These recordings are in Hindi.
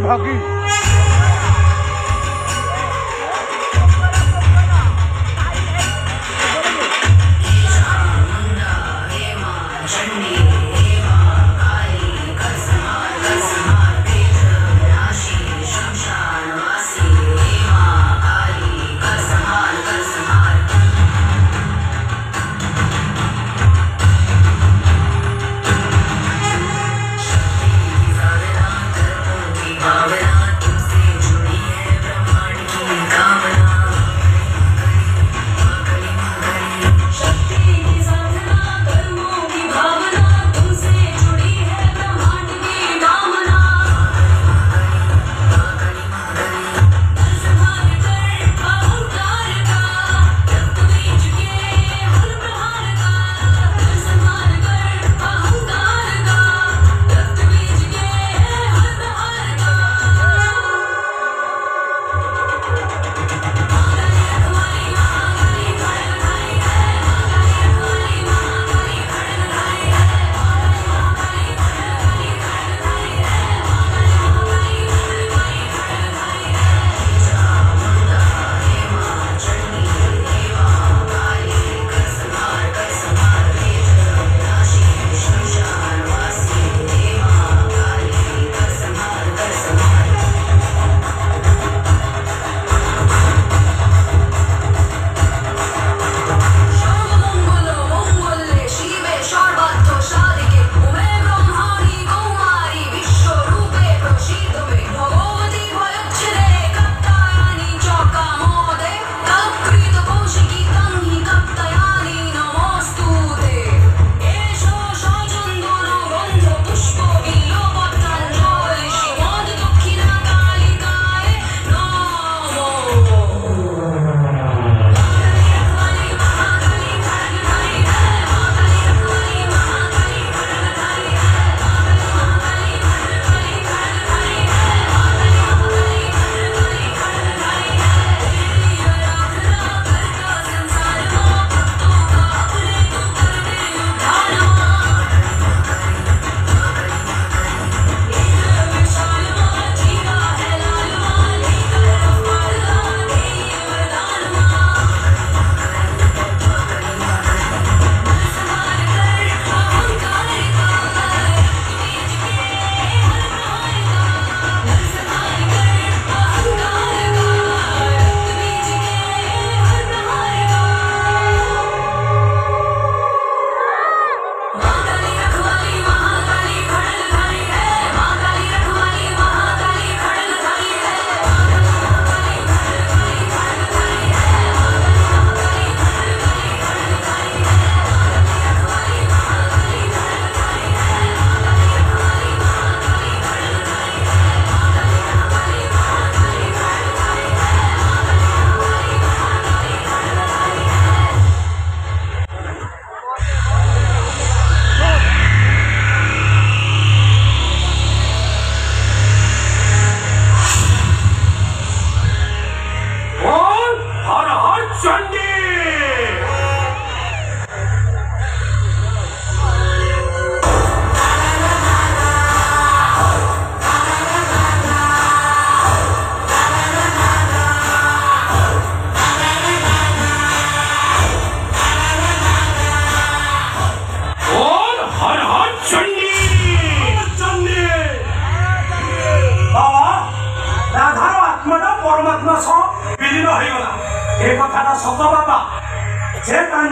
भगी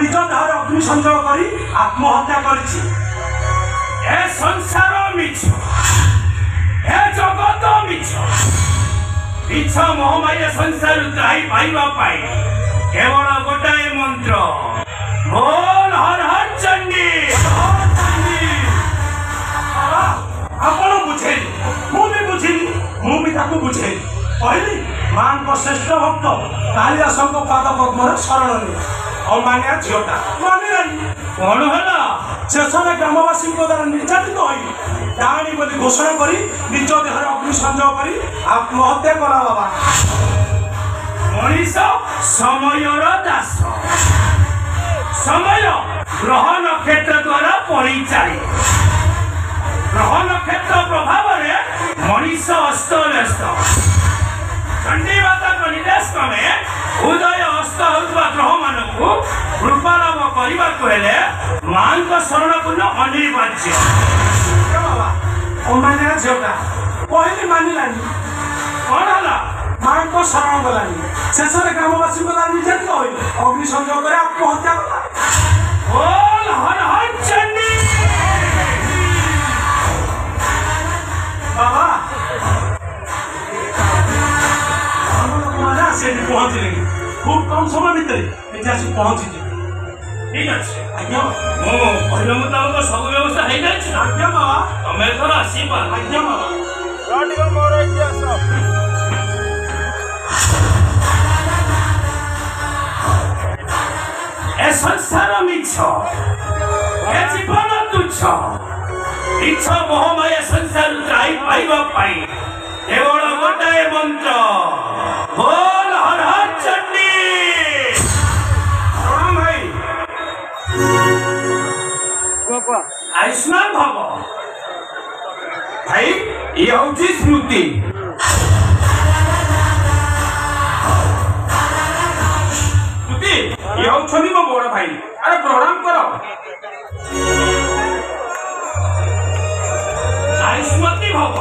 निज देह अग्नि संयोग कर आत्महत्या कर संसार मिछ ए जगत मिछ मिछ मोहमाया संसार त्राही पाइबा पाई केवल गोटाए मंत्र बोल हर हर चंडी आपण बुझे मुझे बुझे कहली मान को श्रेष्ठ भक्त कालिदास पाद पद्म शरण ले और मानिया झीटा मानिलानी कौन है शेष में ग्रामवासी द्वारा निर्यातित हो डाणी बोली घोषणा कर निज देह अग्नि संयोग कर आत्महत्या कला बाबा मनीष समय दास समय ग्रह नक्षत्र द्वारा परिचालित ग्रह नक्षत्र प्रभाव मनीष अस्त व्यस्त चंडीबात निर्देश क्रमे उदय अस्त होता ग्रह मानक कृपा लाभ करने मां शरण पूर्ण अनिवार्य मानिया झीटा कहली मानिलानी कौन है मां को शरण गलानी शेष में ग्रामवासी को निर्यातित हो अग्निसंयोग कर आत्महत्या कला बोल हर हर चंडी बाबा से पहुंचले खूब कम समय भितर पहुंची ठीक अच्छे आज्ञा मो कहले मुताबिक सब व्यवस्था हो जाए आज्ञा बाबा तमें थोड़ा आसपा आज्ञा बाबा मोर इतिहास ए संसार मिछ ए जीवन तुच्छ इच्छा मोहमय संसार त्राई पाइबा पाई केवल गोटाए मंत्र बोल हर हर चंडी प्रणाम भाई आयुष्मान भव भाई ये हूँ स्मृति स्मृति ये हूँ मो बड़ भाई अरे प्रणाम करो आयुष्मती भव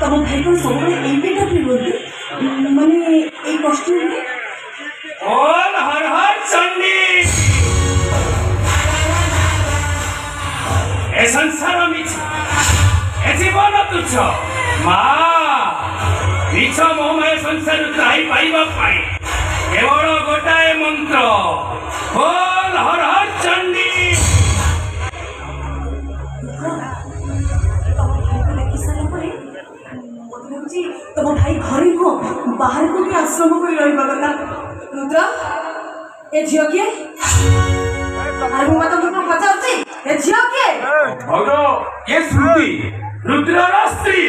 तम भाई को सब माने ए कष्ट बोल हर हर चंडी ए संसार मिछ ए जीवन तुच्छ मिछ मोहमय संसार त्राई पाइबा पाई केवल गोटाए मंत्र बोल हर हर चंडी तुम भाई घर नुह बाहर को भी आश्रम कर रहा रुद्र ए झील किए तुमको पचार ए झील किए ये स्मृति रुद्र स्त्री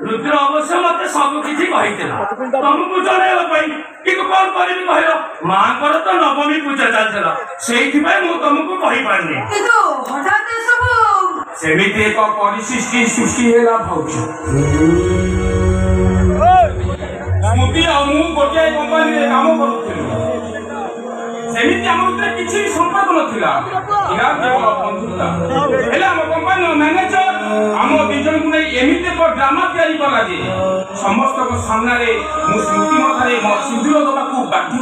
रुद्र अवश्य मत सब किसी तुमको जन कि कौन करी कह माँ तो नवमी पूजा चलता से तुमको कही पारनी सेमिति एक परिशिष्टि सृष्टि है स्मृति गोटे कंपानी काम करूँ सेमिति आम भीतर किसी भी संपर्क नाला केवल बंधुता आम कंपानी मैनेजर आम दिजन को नहीं एमती एक ड्रामा तैयारी कला जे समस्त सामने मु स्मृति मथारे सिंदूर देवाक बाध्य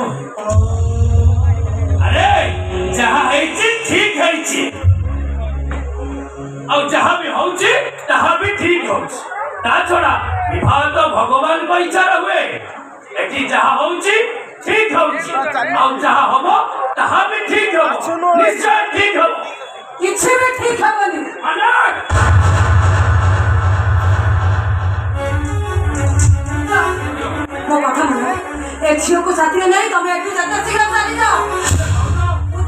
अरे जहाँ ठीक है जहाँ भी होची ताहा भी ठीक होची ता छड़ा विवाह तो भगवान को इच्छा हुए एठी जहाँ होची ठीक होची जहाँ होबो ताहा भी ठीक होबो निश्चय ठीक होबो किछि भी ठीक होबनी अनक मो कथा मन ए झियो को साथी नहीं तमे एठू जता शीघ्र चली जाओ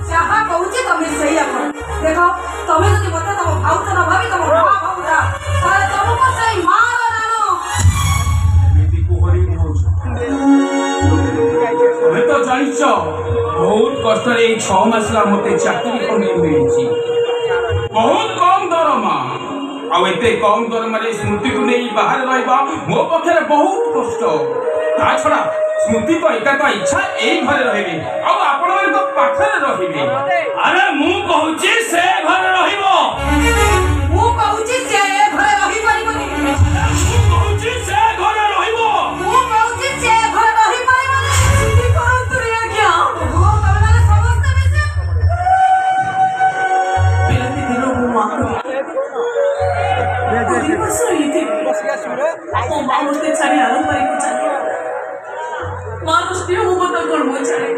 जहाँ कहूची तमे सही करो देखो तमे जदि मत तम भाउ तो न भाभी तम मां भाउरा ताले तुमको सही मार नानो एमिति को हरि होछ तमे तो जानिछ बहुत कष्ट रे 6 मास ला मते चाकरी कोनी मिलिछि बहुत कम दरमा आ एते कम दरमा रे स्मृति को नहीं बाहर रहबा मो पखरे बहुत कष्ट ता छड़ा स्मृति तो एका इच्छा एई घरे रहबे आ आपण मन तो पाखरे रहबे अरे मु कहूची से घर रहिबो मु कहूची से घरे रहि परिबनी मु कहूची से घर रहिबो मु कहूची से घर रहि परिबनी सिद्धि करू तुरे आज्ञा हो तमे माने समस्त बेसे बिलती दिनो मु मां को कोई बस रही ओ मां मुते छाड़ी आरंभ करी को चली मानुष दियो मु बता कोन मो छाड़ी